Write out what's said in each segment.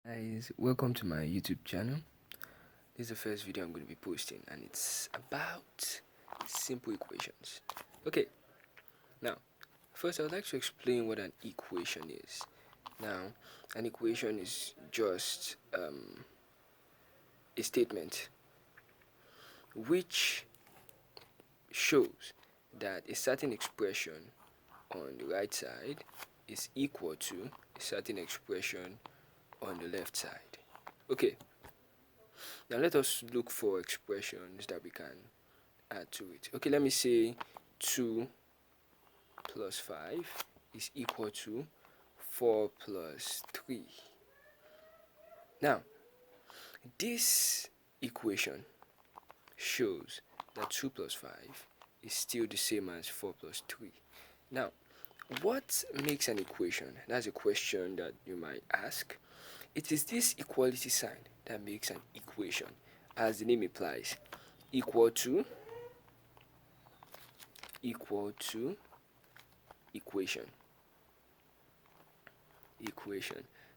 Guys, welcome to my YouTube channel. This is the first video I'm going to be posting, and it's about simple equations. Okay, now first I would like to explain what an equation is. Now, an equation is just a statement which shows that a certain expression on the right side is equal to a certain expression on the left side. Okay, now let us look for expressions that we can add to it. Okay, let me say 2 plus 5 is equal to 4 plus 3. Now, this equation shows that 2 plus 5 is still the same as 4 plus 3. Now, what makes an equation? That's a question that you might ask. It is this equality sign that makes an equation, as the name implies. Equal to equation.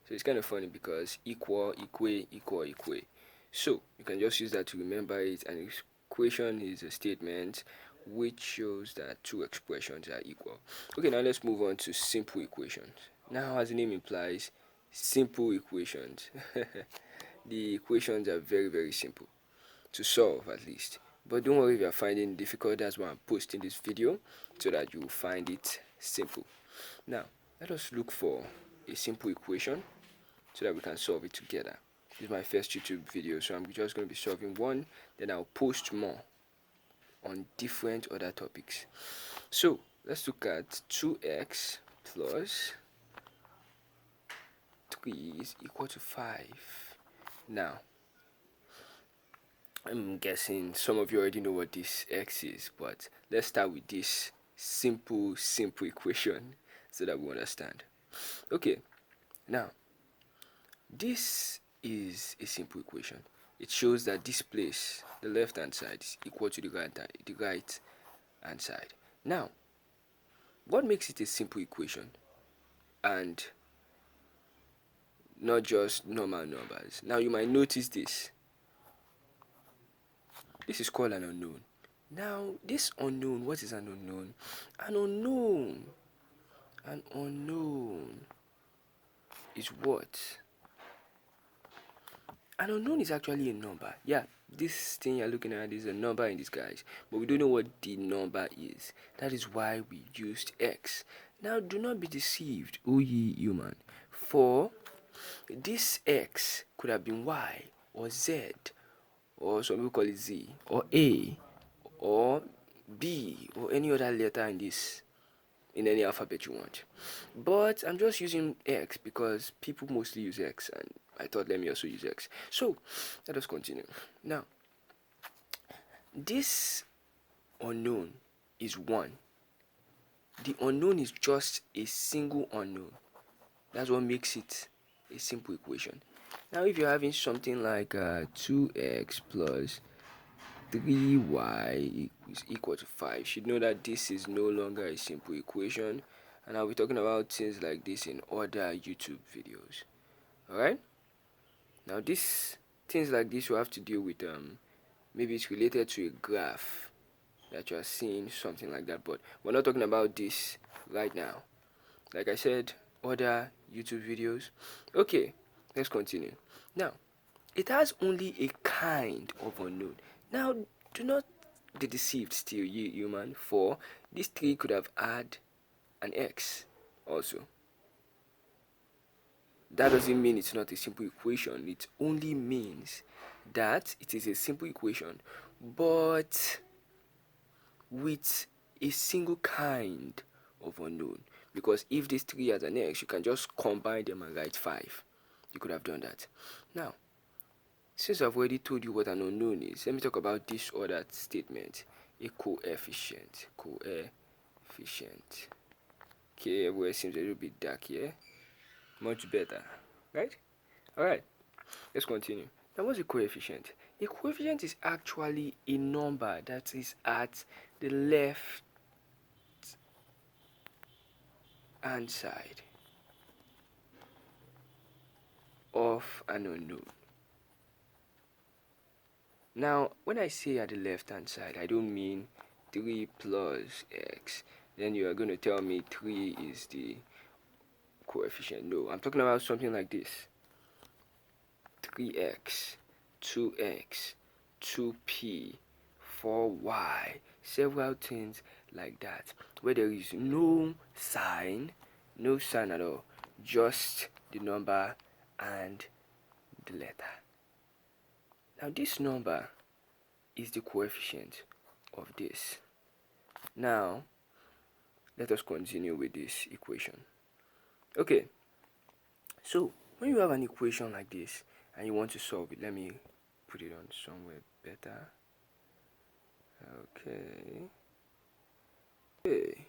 So it's kind of funny because equal, equate. So you can just use that to remember it. An equation is a statement which shows that two expressions are equal. Okay, now let's move on to simple equations. Now, as the name implies, simple equations. The equations are very, very simple to solve, at least. But don't worry if you're finding it difficult. That's why I'm posting this video, so that you will find it simple. Now, let us look for a simple equation so that we can solve it together. This is my first YouTube video, so I'm just going to be solving one, then I'll post more on different other topics. So let's look at 2x plus 3 is equal to 5. Now, I'm guessing some of you already know what this x is, but let's start with this simple equation so that we understand. Okay, now this is a simple equation. It shows that this place, the left hand side, is equal to the right hand side. Now, what makes it a simple equation and not just normal numbers? Now, you might notice this. This is called an unknown. Now, this unknown, what is an unknown? An unknown is what? An unknown is actually a number. Yeah, this thing you're looking at is a number in disguise, but we don't know what the number is. That is why we used x. Now, do not be deceived, O ye human, for this x could have been y or z, or some people call it z, or a, or b, or any other letter in any alphabet you want. But I'm just using x because people mostly use x, and I thought let me also use x. So let us continue. Now, this unknown is 1. The unknown is just a single unknown. That's what makes it a simple equation. Now, if you're having something like 2x plus 3y is equal to 5, you should know that this is no longer a simple equation, and I'll be talking about things like this in other YouTube videos. Alright? Now, things like this you have to deal with, maybe it's related to a graph that you are seeing, something like that, but we're not talking about this right now. Like I said, other YouTube videos. Okay, let's continue. Now, it has only a kind of unknown. Now, do not be deceived still, you human, for this 3 could have had an x also. That doesn't mean it's not a simple equation. It only means that it is a simple equation, but with a single kind of unknown. Because if this 3 has an x, you can just combine them and write 5. You could have done that. Now, since I've already told you what an unknown is, let me talk about this other statement, a coefficient. Okay, everywhere seems a little bit dark here. Much better, right? Alright, let's continue. Now, what's a coefficient? A coefficient is actually a number that is at the left hand side of an unknown. Now, when I say at the left hand side, I don't mean 3 plus x. Then you are going to tell me 3 is the coefficient. No, I'm talking about something like this: 3x, 2x, 2p, 4y, several things like that, where there is no sign at all, just the number and the letter. Now, this number is the coefficient of this. Now, let us continue with this equation. Okay, so when you have an equation like this and you want to solve it, let me put it on somewhere better. Okay.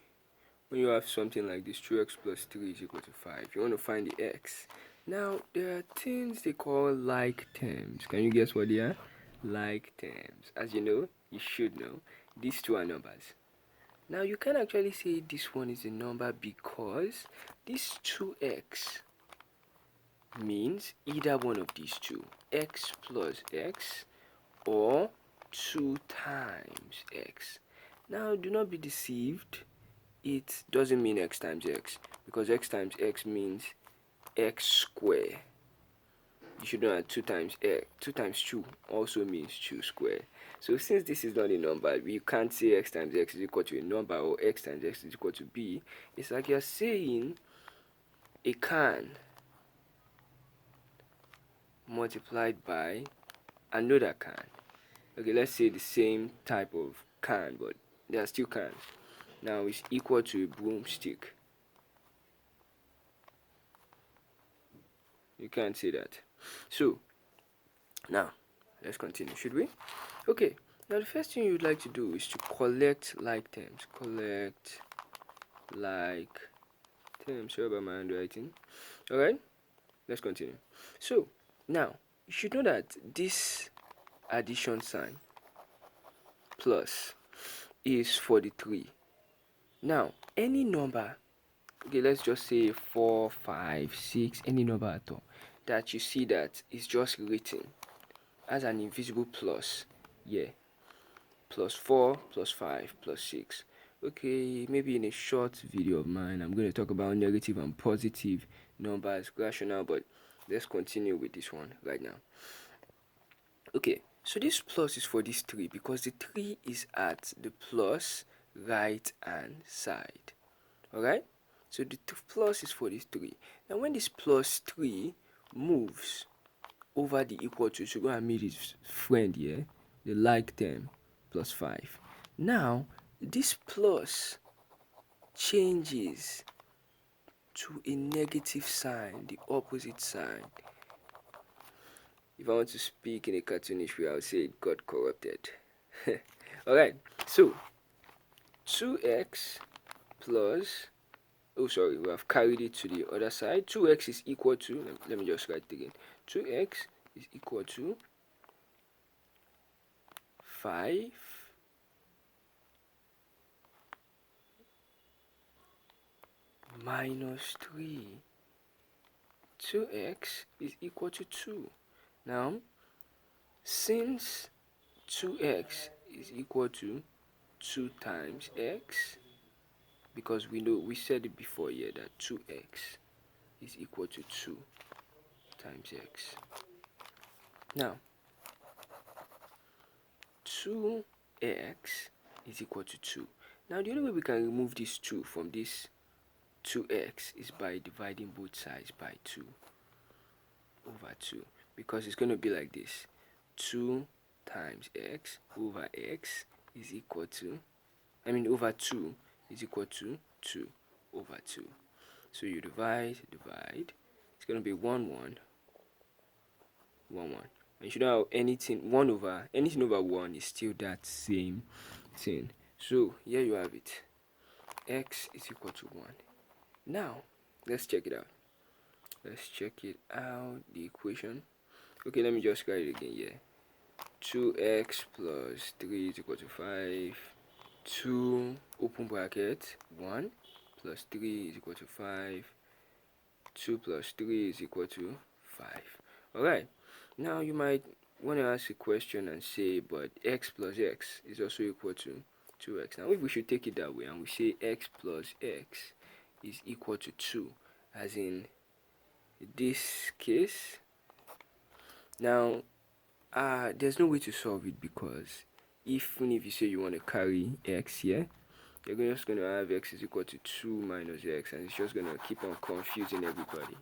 When you have something like this, 2x plus 3 is equal to 5, you want to find the x. Now, there are things they call like terms. Can you guess what they are? Like terms. As you know, you should know, these two are numbers. Now, you can actually say this one is a number because this 2x means either one of these two, x plus x or 2 times x. Now, do not be deceived. It doesn't mean x times x, because x times x means x square. You should know that 2 times x, 2 times 2 also means 2 square. So since this is not a number, you can't say x times x is equal to a number or x times x is equal to b. It's like you're saying a can multiplied by another can. Okay, let's say the same type of can, but they are still cans. Now it's equal to a broomstick. You can't say that. So now let's continue, should we? Okay, now the first thing you'd like to do is to collect like terms. Collect like terms. Sorry about my handwriting. Alright, let's continue. So now you should know that this addition sign plus is for the 3. Now any number, okay, let's just say 4, 5, 6, any number at all that you see that is just written as an invisible plus, yeah, plus 4, plus 5, plus 6. Okay, maybe in a short video of mine, I'm going to talk about negative and positive numbers, rational, but let's continue with this one right now. Okay, so this plus is for this 3 because the 3 is at the plus right hand side. Alright, so the plus is for this 3. Now when this plus 3 moves over the equal to, so go and meet his friend here, the like term, plus 5. Now this plus changes to a negative sign, the opposite sign. If I want to speak in a cartoonish way, I would say it got corrupted. Alright, so 2x plus, oh sorry, we have carried it to the other side. 2x is equal to, let me just write it again. 2x is equal to 5 minus 3. 2x is equal to 2. Now, since 2x is equal to 2 times x, because we know, we said it before here, that 2x is equal to 2 times x. Now, 2x is equal to 2. Now, the only way we can remove this 2 from this 2x is by dividing both sides by 2 over 2, because it's going to be like this: 2 times x over x is equal to, over 2 is equal to 2 over 2. So you divide, it's going to be 1, 1, 1, 1. And you should know anything over 1 is still that same thing. So here you have it. X is equal to 1. Now let's check it out. The equation. Okay, let me just write it again here. 2x plus 3 is equal to 5. 2 open bracket 1 plus 3 is equal to 5. 2 plus 3 is equal to 5. Alright, now you might want to ask a question and say, but x plus x is also equal to 2x. Now, if we should take it that way and we say x plus x is equal to 2, as in this case, now there's no way to solve it, because even if you say you want to carry x here, you're just going to have x is equal to 2 minus x, and it's just going to keep on confusing everybody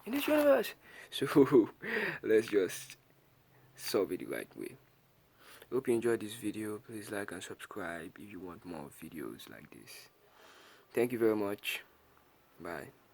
in this universe. So let's just solve it the right way. Hope you enjoyed this video. Please like and subscribe if you want more videos like this. Thank you very much. Bye.